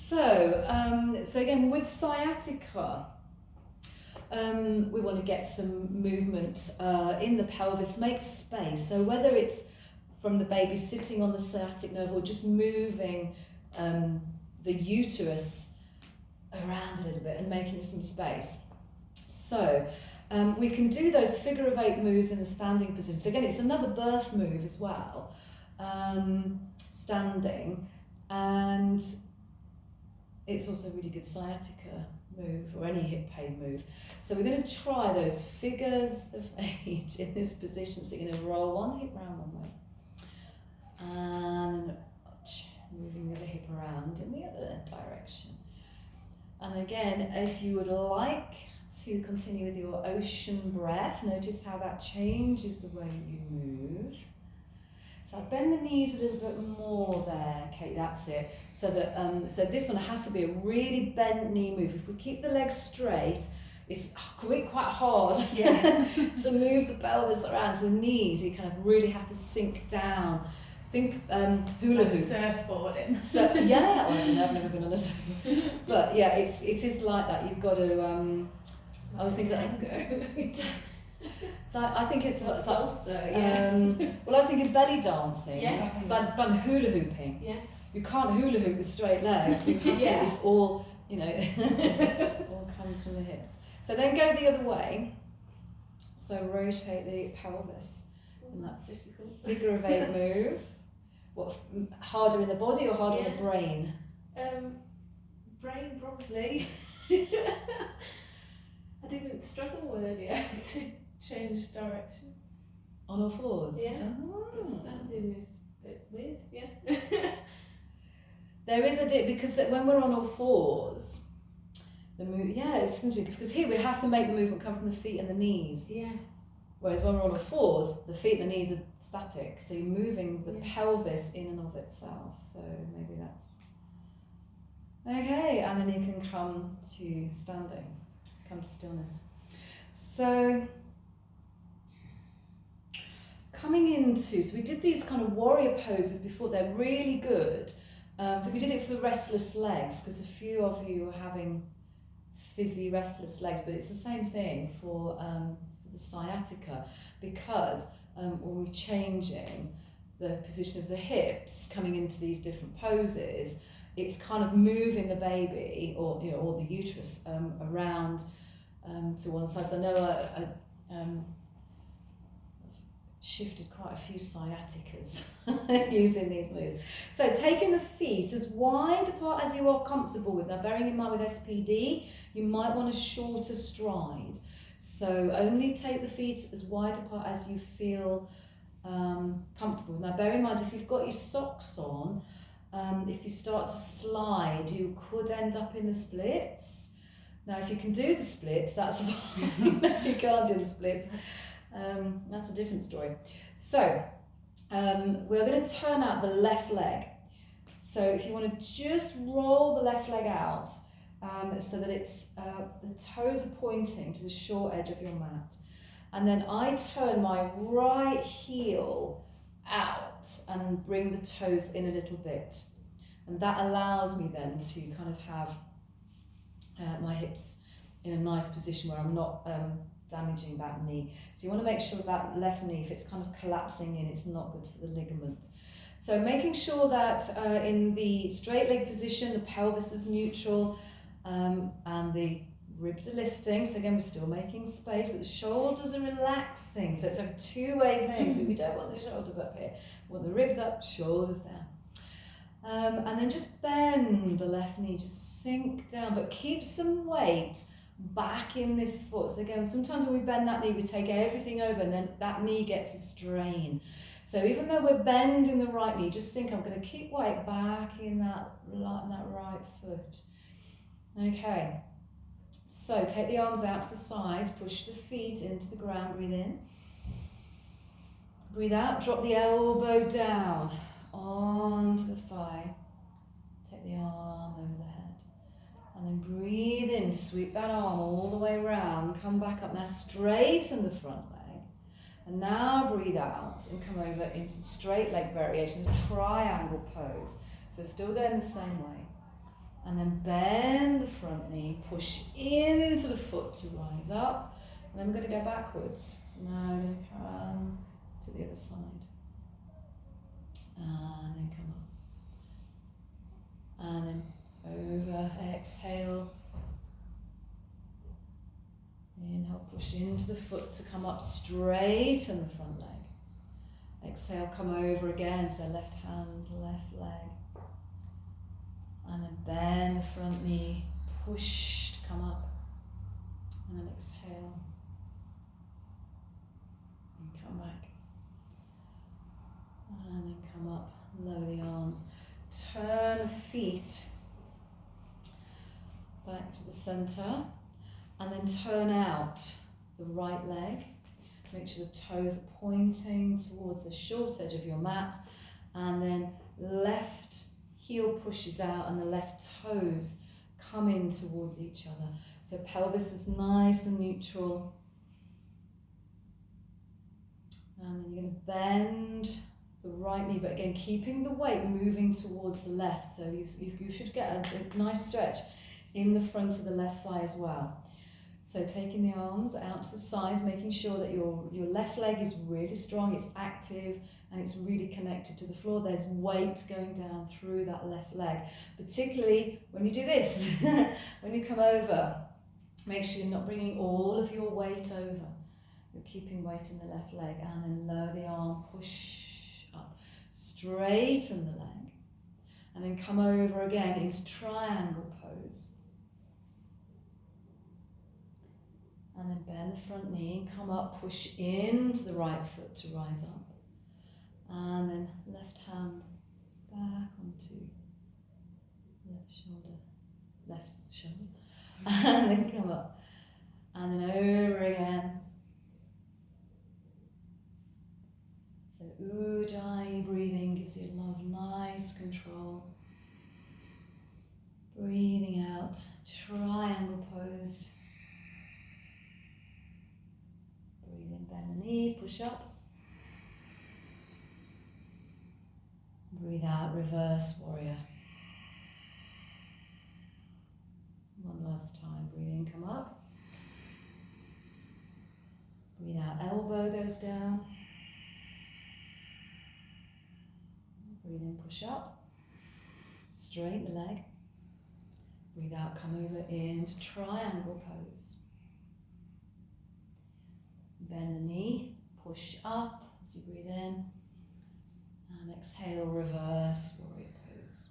So again, with sciatica, we want to get some movement in the pelvis, make space. So whether it's from the baby sitting on the sciatic nerve or just moving the uterus around a little bit and making some space. So we can do those figure of 8 moves in the standing position. So again, it's another birth move as well, standing, and it's also a really good sciatica move or any hip pain move. So we're going to try those figures of 8 in this position. So you're going to roll one hip round one way and moving the other hip around in the other direction. And again, if you would like to continue with your ocean breath, notice how that changes the way you move. So bend the knees a little bit more there, Kate, that's it. So that so this one has to be a really bent knee move. If we keep the legs straight, it's quite hard to move the pelvis around. So the knees, you kind of really have to sink down. Think hula hoop. Surfboarding. So yeah, I don't know, I've never been on a surfboard. But yeah, it is like that. You've got to. I was thinking that. So I think it's like salsa, yeah. Well, I was thinking belly dancing. Yes. But hula hooping. Yes. You can't hula hoop with straight legs. You have to. It's all all comes from the hips. So then go the other way. So rotate the pelvis, and that's difficult. Figure of 8 move. What, harder in the body or harder in the brain? Brain probably. I didn't struggle earlier to change direction. On all fours? Yeah. Oh. Standing is a bit weird, yeah. There is a dip because when we're on all fours, the move, it's interesting because here we have to make the movement come from the feet and the knees. Yeah. Whereas when we're on all fours, the feet and the knees are static, so you're moving the pelvis in and of itself. So maybe that's okay, and then you can come to standing, come to stillness. So coming into, so we did these kind of warrior poses before. They're really good. We did it for restless legs because a few of you are having fizzy restless legs, but it's the same thing for the sciatica, because when we're changing the position of the hips, coming into these different poses, it's kind of moving the baby or the uterus around to one side. So I know I've shifted quite a few sciaticas using these moves. So taking the feet as wide apart as you are comfortable with. Now bearing in mind with SPD, you might want a shorter stride. So only take the feet as wide apart as you feel comfortable. Now bear in mind, if you've got your socks on, if you start to slide, you could end up in the splits. Now if you can do the splits, that's fine. If you can't do the splits, that's a different story. So we're going to turn out the left leg. So if you want to just roll the left leg out, so that it's the toes are pointing to the short edge of your mat, and then I turn my right heel out and bring the toes in a little bit, and that allows me then to kind of have my hips in a nice position where I'm not damaging that knee. So you want to make sure that left knee, if it's kind of collapsing in, it's not good for the ligament. So making sure that in the straight leg position, the pelvis is neutral, and the ribs are lifting. So again, we're still making space, but the shoulders are relaxing. So it's a two-way thing. So we don't want the shoulders up here. We want the ribs up, shoulders down. And then just bend the left knee, just sink down, but keep some weight back in this foot. So again, sometimes when we bend that knee, we take everything over and then that knee gets a strain. So even though we're bending the right knee, just think I'm going to keep weight back in that right foot. Okay, so take the arms out to the sides, push the feet into the ground, breathe in. Breathe out, drop the elbow down onto the thigh. Take the arm over the head. And then breathe in, sweep that arm all the way around, come back up. Now straighten the front leg. And now breathe out and come over into straight leg variation, a triangle pose. So still going the same way. And then bend the front knee, push into the foot to rise up. And then we're going to go backwards. So now I'm going to come to the other side. And then come up. And then over, exhale. Inhale, push into the foot to come up, straighten the front leg. Exhale, come over again, so left hand, left leg. And then bend the front knee, push to come up. And then exhale. And come back. And then come up, lower the arms. Turn the feet back to the center. And then turn out the right leg. Make sure the toes are pointing towards the short edge of your mat. And then left heel pushes out and the left toes come in towards each other. So pelvis is nice and neutral. And then you're going to bend the right knee, but again, keeping the weight moving towards the left. So you should get a nice stretch in the front of the left thigh as well. So taking the arms out to the sides, making sure that your left leg is really strong, it's active, and it's really connected to the floor. There's weight going down through that left leg, particularly when you do this. When you come over, make sure you're not bringing all of your weight over. You're keeping weight in the left leg, and then lower the arm, push up, straighten the leg, and then come over again into triangle pose. And then bend the front knee and come up, push into the right foot to rise up. And then left hand back onto left shoulder. And then come up. And then over again. So Ujjayi breathing gives you a lot of nice control. Breathing out, triangle pose. Breathe in, bend the knee, push up. Breathe out, reverse warrior. One last time, breathe in, come up. Breathe out, elbow goes down. Breathe in, push up. Straighten the leg. Breathe out, come over into triangle pose. Bend the knee, push up as you breathe in. And exhale, reverse warrior pose.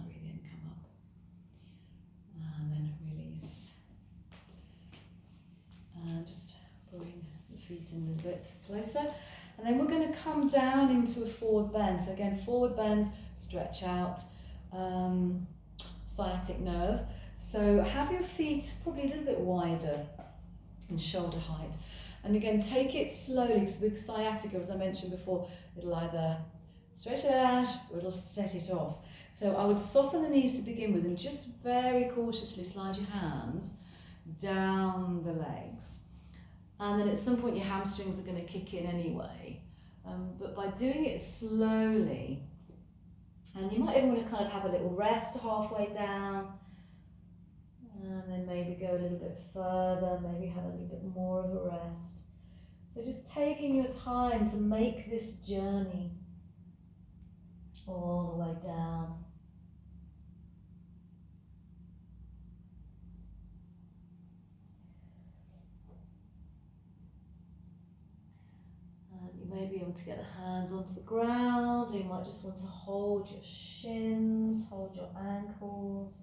Breathe in, come up. And then release. And just bring the feet in a little bit closer. And then we're going to come down into a forward bend. So again, forward bend, stretch out, sciatic nerve. So have your feet probably a little bit wider in shoulder height. And again, take it slowly, because with sciatica, as I mentioned before, it'll either stretch it out or it'll set it off. So I would soften the knees to begin with and just very cautiously slide your hands down the legs. And then at some point your hamstrings are going to kick in anyway. But by doing it slowly, and you might even want to kind of have a little rest halfway down, and then maybe go a little bit further, maybe have a little bit more of a rest. So just taking your time to make this journey all the way down. And you may be able to get the hands onto the ground, or you might just want to hold your shins, hold your ankles.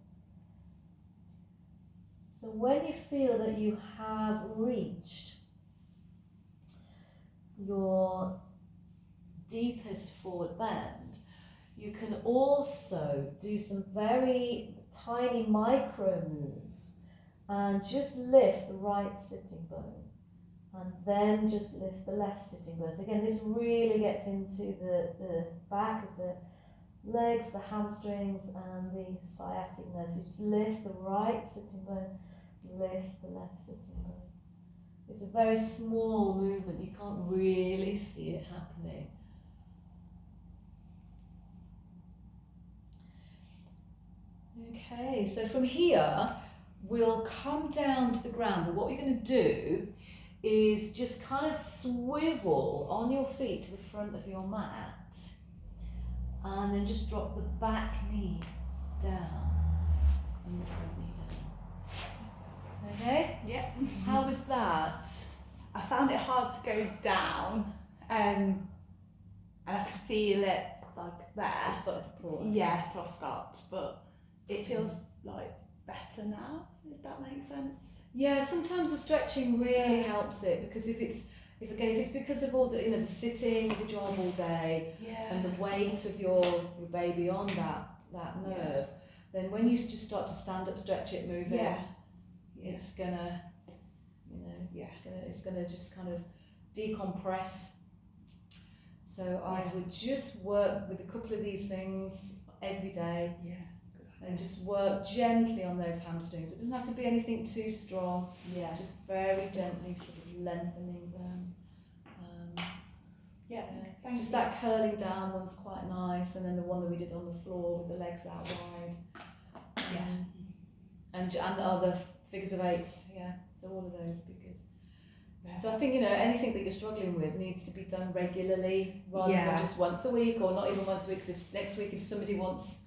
So when you feel that you have reached your deepest forward bend, you can also do some very tiny micro moves and just lift the right sitting bone and then just lift the left sitting bone. So again, this really gets into the back of the legs, the hamstrings and the sciatic nerve. So just lift the right sitting bone, lift the left sitting bone. It's a very small movement, you can't really see it happening. Okay, so from here, we'll come down to the ground, but what we're going to do is just kind of swivel on your feet to the front of your mat, and then just drop the back knee down and the front knee down. Okay? Yeah. How was that? I found it hard to go down, and I could feel it like there. I started to pull. Yeah, so I stopped, but it feels like better now, if that makes sense. Yeah, sometimes the stretching really helps it, because if it's because of all the the sitting, the job all day, Yeah. and the weight of your baby on that nerve, then when you just start to stand up, stretch it, move it, Yeah. it's gonna, it's gonna just kind of decompress. So I would just work with a couple of these things every day, Yeah. and just work gently on those hamstrings. It doesn't have to be anything too strong. Yeah. Just very gently sort of lengthening them. Yeah. Yeah. Thank Just you. that curling down one's quite nice, and then the one that we did on the floor with the legs out wide. Yeah. And the other figures of eights, yeah. So all of those would be good. So I think anything that you're struggling with needs to be done regularly, rather than just once a week, or not even once a week. 'Cause if next week if somebody wants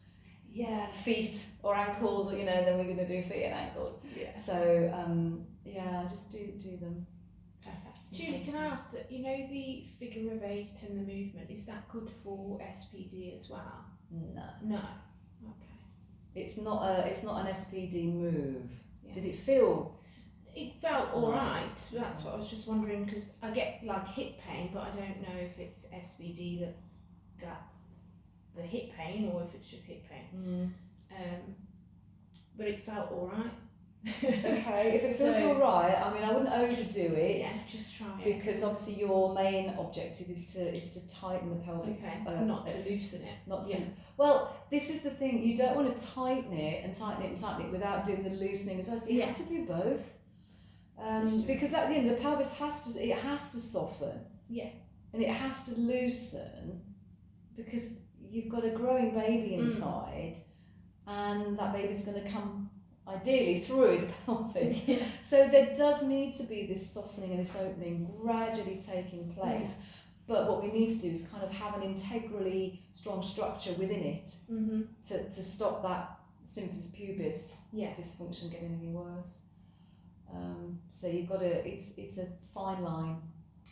feet or ankles, or then we're going to do feet and ankles. Yeah. So just do them. Perfect. Julie, can I ask that the figure of 8 and the movement, is that good for SPD as well? No, No. Okay. it's not an SPD move. Yeah. Did it feel? It felt Nice. alright. That's what I was just wondering, because I get like hip pain, but I don't know if it's SPD that's the hip pain or if it's just hip pain. But it felt alright. Okay, if it feels So- alright, I mean, I wouldn't overdo it. Yes, just try it. Because obviously your main objective is to tighten the pelvic. Okay, not to loosen it. Not to. Yeah. Well, this is the thing. You don't want to tighten it and tighten it and tighten it without doing the loosening as well. So you have to do both. That's true. Because at the end, the pelvis has to soften. Yeah. And it has to loosen, because you've got a growing baby inside, and that baby's going to come ideally through the pelvis. Yeah. So there does need to be this softening and this opening gradually taking place. But what we need to do is kind of have an integrally strong structure within it Mm-hmm. to stop that symphysis pubis Yeah. dysfunction getting any worse. So you've got it's a fine line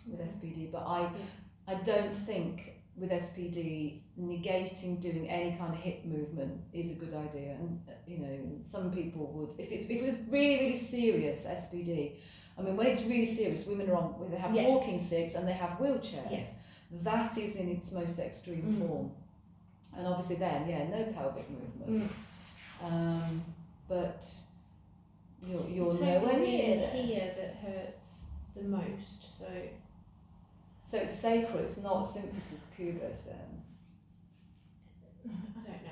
with SPD, but I don't think with SPD negating doing any kind of hip movement is a good idea. And some people would, if it was really serious SPD. I mean, when it's really serious, women are they have walking sticks and they have wheelchairs. Yes. That is in its most extreme form, and obviously then no pelvic movements. But you're it's nowhere only near really there. here that hurts the most. So it's sacral, it's not symphysis pubis. I don't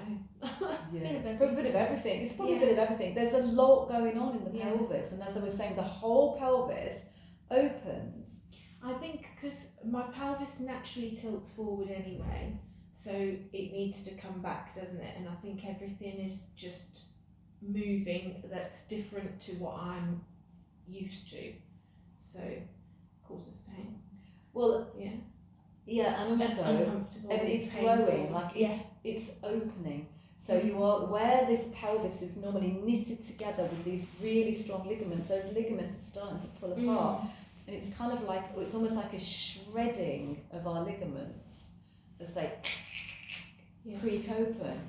know. Yeah, Bit of it's probably a bit of everything. It's probably a Yeah. bit of everything. There's a lot going on in the Yeah. pelvis, and as I was saying, the whole pelvis opens. I think because my pelvis naturally tilts forward anyway, so it needs to come back, doesn't it? And I think everything is just moving that's different to what I'm used to, so it causes pain. Well, Yeah. yeah, and also uncomfortable. it's painful. growing, like it's opening. So you are where this pelvis is normally knitted together with these really strong ligaments. Those ligaments are starting to pull apart. And it's kind of like, it's almost like a shredding of our ligaments as they creak open.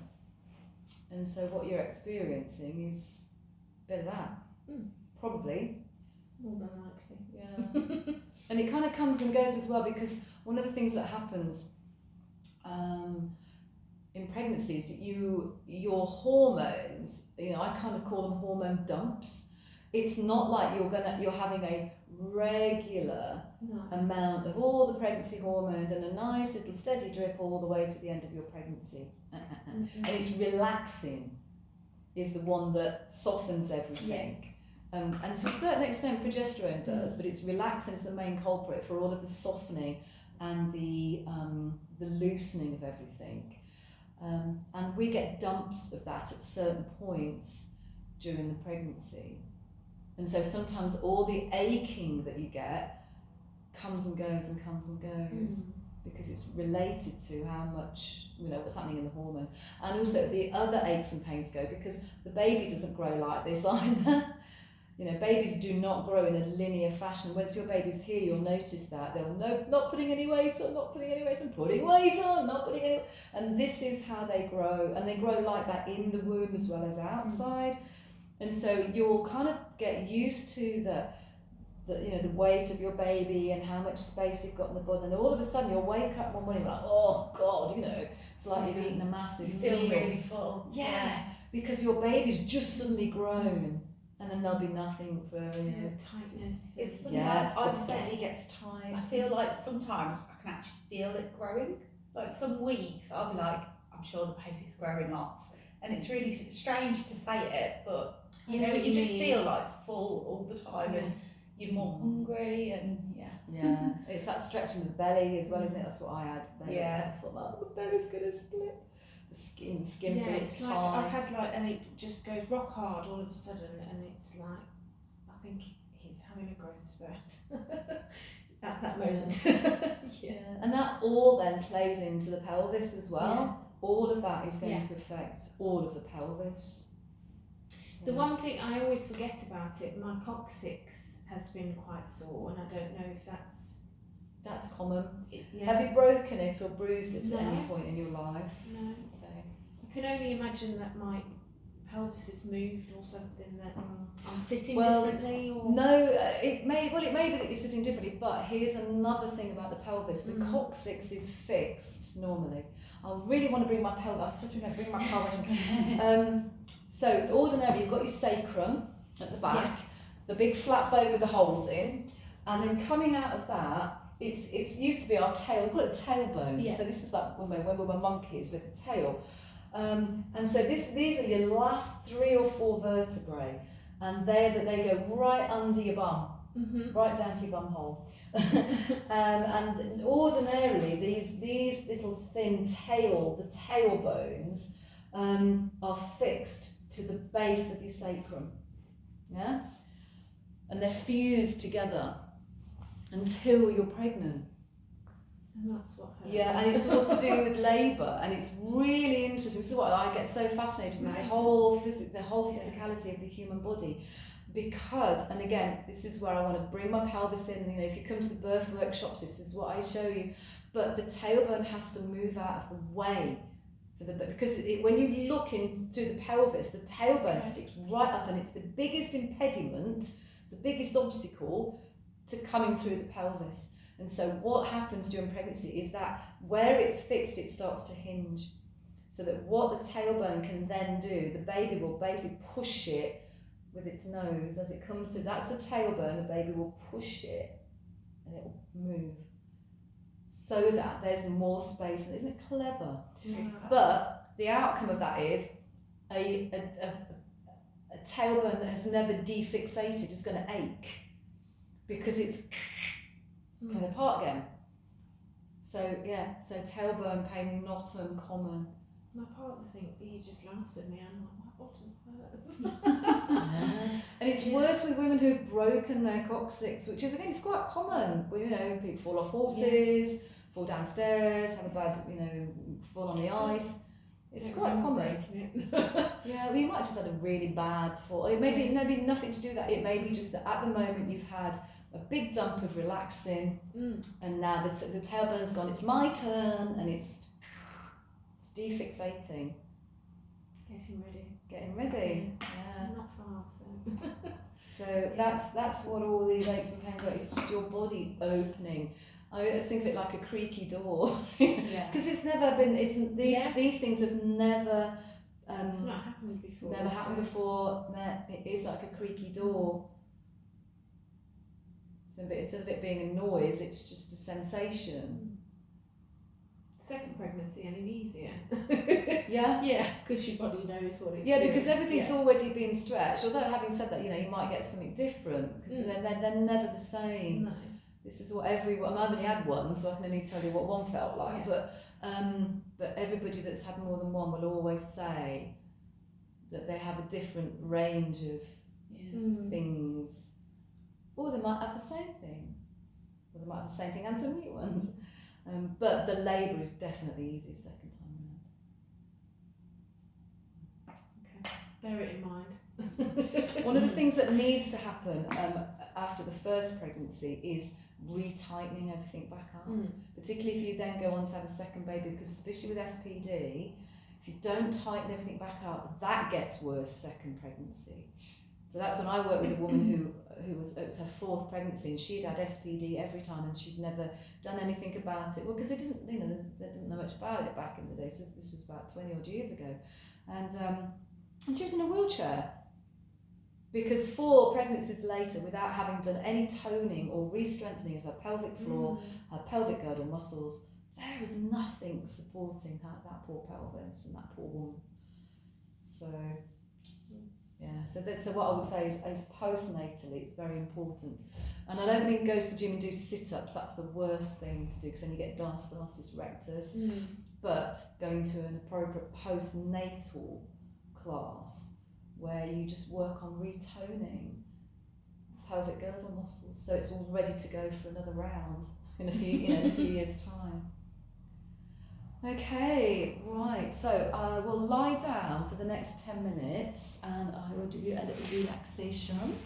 And so what you're experiencing is a bit of that. Probably. More than likely. Yeah. And it kind of comes and goes as well, because one of the things that happens in pregnancy is that your hormones, I kind of call them hormone dumps. It's not like you're having a regular No. amount of all the pregnancy hormones and a nice little steady drip all the way to the end of your pregnancy. And it's relaxing is the one that softens everything. And to a certain extent progesterone does, but it's relaxing is the main culprit for all of the softening and the loosening of everything. And we get dumps of that at certain points during the pregnancy. And so sometimes all the aching that you get comes and goes and comes and goes because it's related to how much, what's happening in the hormones. And also the other aches and pains go because the baby doesn't grow like this either. Babies do not grow in a linear fashion. Once your baby's here, you'll notice that they'll not putting any weight on, not putting any weight on, putting weight on, not putting any. And this is how they grow, and they grow like that in the womb as well as outside. And so you'll kind of get used to the weight of your baby and how much space you've got in the body. And all of a sudden, you'll wake up one morning and be like, oh God, it's like you've eaten a massive You feel meal. really full. Yeah, because your baby's just suddenly grown. And then there'll be nothing for tightness. It's funny. Yeah, I've the belly gets tight. I feel like sometimes I can actually feel it growing. Like some weeks I'll be like, I'm sure the baby's growing lots. And it's really strange to say it, but you just feel like full all the time and you're more hungry and Yeah, it's that stretching of the belly as well, isn't it? That's what I had. Yeah. I thought, my belly's gonna split. The skin feels it's tight. like I've had and it just goes rock hard all of a sudden, and it's like I think he's having a growth spurt at that moment. Yeah, and that all then plays into the pelvis as well. Yeah. All of that is going to affect all of the pelvis. The one thing I always forget about it, my coccyx has been quite sore, and I don't know if that's common. Yeah. Have you broken it or bruised it at No. any point in your life? No. Okay. I can only imagine that my pelvis is moved or something, that I'm sitting Well, differently or No, it may be that you're sitting differently, but here's another thing about the pelvis. The coccyx is fixed normally. I really want to bring my pelvis. So ordinarily you've got your sacrum at the back, the big flat bone with the holes in, and then coming out of that, it's used to be our tail. We call it a tailbone. Yeah. So this is like when we were monkeys with a tail. And so these are your last 3 or 4 vertebrae, and they go right under your bum, right down to your bum hole. And ordinarily these little thin the tailbones are fixed to the base of your sacrum, and they're fused together until you're pregnant. and that's what hurts. Yeah, and it's all to do with labour, and it's really interesting. This is what I get so fascinated with, the whole physicality of the human body, because, and again, this is where I want to bring my pelvis in. And, if you come to the birth workshops, this is what I show you. But the tailbone has to move out of the way because when you look into the pelvis, the tailbone sticks right up, and it's the biggest impediment, it's the biggest obstacle to coming through the pelvis. And so what happens during pregnancy is that where it's fixed, it starts to hinge. So that what the tailbone can then do, the baby will basically push it with its nose as it comes through. That's the tailbone, the baby will push it and it will move. So that there's more space, and isn't it clever? Yeah. But the outcome of that is a tailbone that has never defixated is going to ache because it's kind of apart again. So tailbone pain not uncommon. My partner he just laughs at me. I'm like, my bottom hurts. And it's worse with women who've broken their coccyx, which is again it's quite common. People fall off horses, fall downstairs, have a bad fall on the ice. It's quite common. Yeah, well, you might have just had a really bad fall. It maybe nothing to do with that. It may be just that at the moment you've had a big dump of relaxing, and now the tailbone's gone. It's my turn, and it's defixating. Getting ready. Yeah. Not far, so. So that's what all these aches and pains are. It's just your body opening. I always think of it like a creaky door, because it's never been. These things have never. It's not happened before. Never happened before. It is like a creaky door. So instead of it being a noise, it's just a sensation. Second pregnancy, any easier. Yeah. Yeah, because your body knows what it's Yeah, doing. because everything's already been stretched. Although having said that, you might get something different because they're never the same. No. This is what I've only had one, so I can only tell you what one felt like. Yeah. But but everybody that's had more than one will always say that they have a different range of things, or they might have the same thing, or they might have the same thing and some new ones. But the labour is definitely easier second time Okay, bear it in mind. around. One of the things that needs to happen after the first pregnancy is retightening everything back up, particularly if you then go on to have a second baby, because especially with SPD, if you don't tighten everything back up, that gets worse second pregnancy. So that's when I worked with a woman who was, it was her fourth pregnancy, and she'd had SPD every time and she'd never done anything about it. Well, because they didn't, they didn't know much about it back in the day. So this was about 20 odd years ago, and she was in a wheelchair because 4 pregnancies later, without having done any toning or re-strengthening of her pelvic floor, her pelvic girdle muscles, there was nothing supporting that poor pelvis and that poor woman. So yeah, so what I would say is postnatally it's very important. And I don't mean go to the gym and do sit-ups, that's the worst thing to do, because then you get diastasis rectus. But going to an appropriate postnatal class where you just work on retoning pelvic girdle muscles, so it's all ready to go for another round in a few years' time. Okay, right, so I will lie down for the next 10 minutes and I will do a little relaxation.